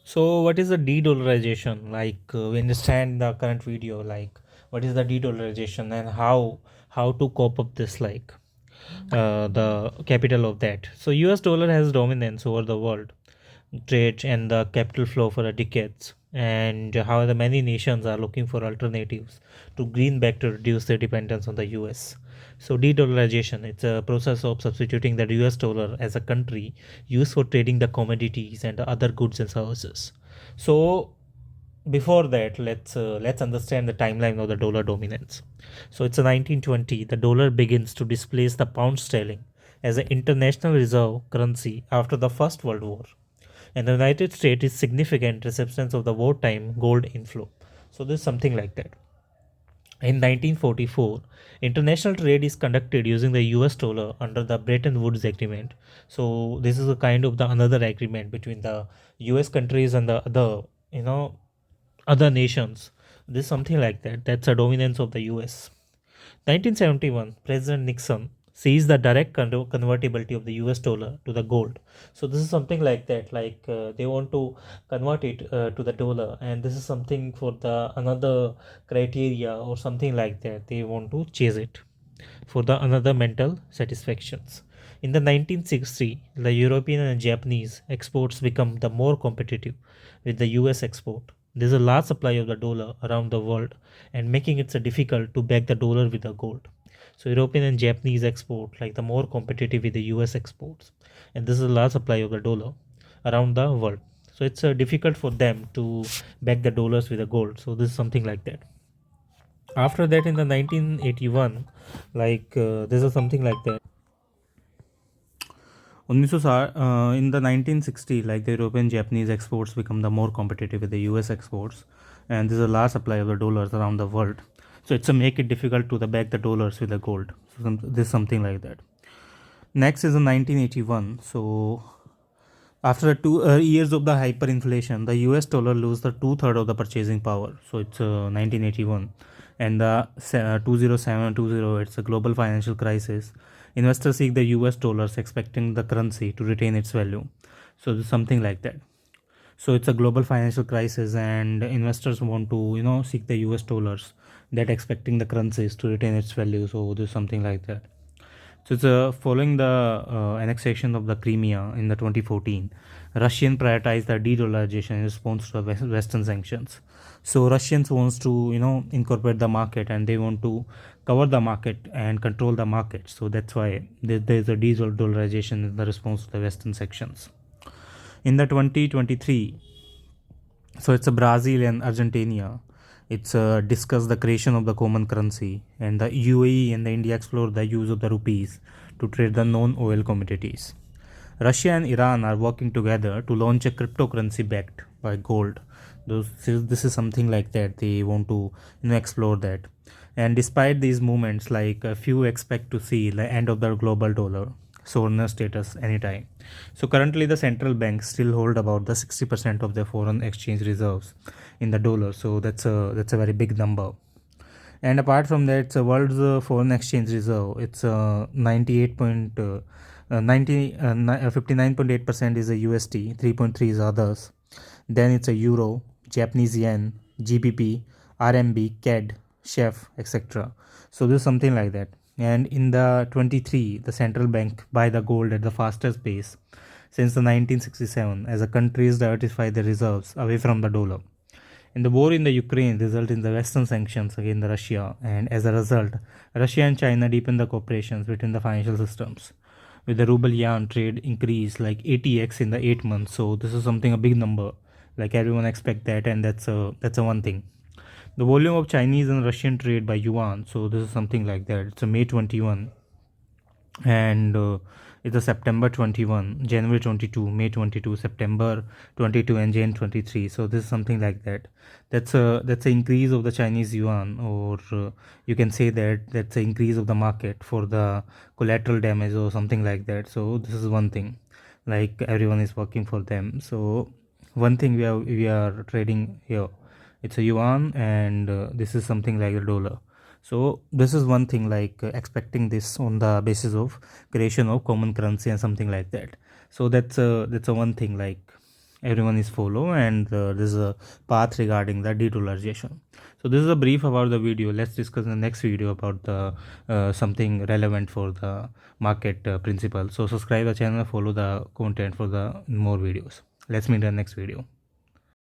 So, what is the de-dollarization? We understand the current video. What is the de-dollarization and how to cope up this? The capital of that. So, U.S. dollar has dominance over the world trade and the capital flow for decades. And how the many nations are looking for alternatives to greenback to reduce their dependence on the U.S. So, de-dollarization, it's a process of substituting the US dollar as a country used for trading the commodities and other goods and services. So, before that, let's understand the timeline of the dollar dominance. So, it's a 1920. The dollar begins to displace the pound sterling as an international reserve currency after the First World War, and the United States is significant receptance of the wartime gold inflow. So, this is something like that. In 1944, international trade is conducted using the US dollar under the Bretton Woods Agreement. So this is a kind of the another agreement between the US countries and the other, other nations. This is something like that. That's a dominance of the US. 1971, President Nixon sees the direct convertibility of the US dollar to the gold. So this is something like that. They want to convert it to the dollar, and this is something for the another criteria or something like that. They want to chase it for the another mental satisfactions. In the 1960, the European and Japanese exports become the more competitive with the US export. There's a large supply of the dollar around the world and making it so difficult to back the dollar with the gold. So European and Japanese export like the more competitive with the US exports. And this is a large supply of the dollar around the world. So it's difficult for them to back the dollars with the gold. So this is something like that. After that, in the 1981, this is something like that. 1960, in the 1960, like the European Japanese exports become the more competitive with the US exports, and there's a large supply of the dollars around the world. So it's a make it difficult to the back the dollars with the gold. So this is something like that. Next is in 1981. So after 2 years of the hyperinflation, the US dollar lose the two-third of the purchasing power. So it's 1981, and the 2007-20, it's a global financial crisis. Investors seek the US dollars, expecting the currency to retain its value. So it's something like that. So it's a global financial crisis, and investors want to seek the US dollars, that expecting the currencies to retain its value. So there's something like that. So it's following the annexation of the Crimea in the 2014, Russian prioritized the de-dollarization in response to the Western sanctions. So Russians wants to incorporate the market, and they want to cover the market and control the market. So that's why there's a de-dollarization in the response to the Western sanctions. In the 2023, so it's a Brazil and Argentina. It's discuss the creation of the common currency, and the UAE and the India explore the use of the rupees to trade the non-oil commodities. Russia and Iran are working together to launch a cryptocurrency backed by gold. This is something like that. They want to explore that. And despite these movements, like a few expect to see the end of the global dollar sovereign status anytime. So currently, the central banks still hold about the 60% of their foreign exchange reserves in the dollar. So that's a very big number. And apart from that, it's a world's foreign exchange reserve. It's 98 point 59.8% is a USD, 3.3 is others. Then it's a euro, Japanese yen, GBP, RMB, CAD, chef, etc. So this is something like that. And in the 23, the central bank buy the gold at the fastest pace since the 1967 as the countries diversify their reserves away from the dollar. And the war in the Ukraine resulted in the Western sanctions against Russia, and as a result, Russia and China deepened the cooperations between the financial systems. With the ruble yuan trade increase like 80x in the 8 months, so this is something a big number. Like everyone expect that, and that's a one thing. The volume of Chinese and Russian trade by yuan, so this is something like that. It's a May 21, and it's a September 21, January 22, May 22, September 22, and Jan 23. So this is something like that. That's an increase of the Chinese yuan, or you can say that that's an increase of the market for the collateral damage or something like that. So this is one thing, like everyone is working for them. So one thing we are trading here, it's a yuan, and this is something like a dollar. So this is one thing, like expecting this on the basis of creation of common currency and something like that. So that's a one thing, like everyone is follow, and this is a path regarding the de-dollarization. So this is a brief about the video. Let's discuss in the next video about the something relevant for the market principle. So subscribe the channel, follow the content for the more videos. Let's meet in the next video.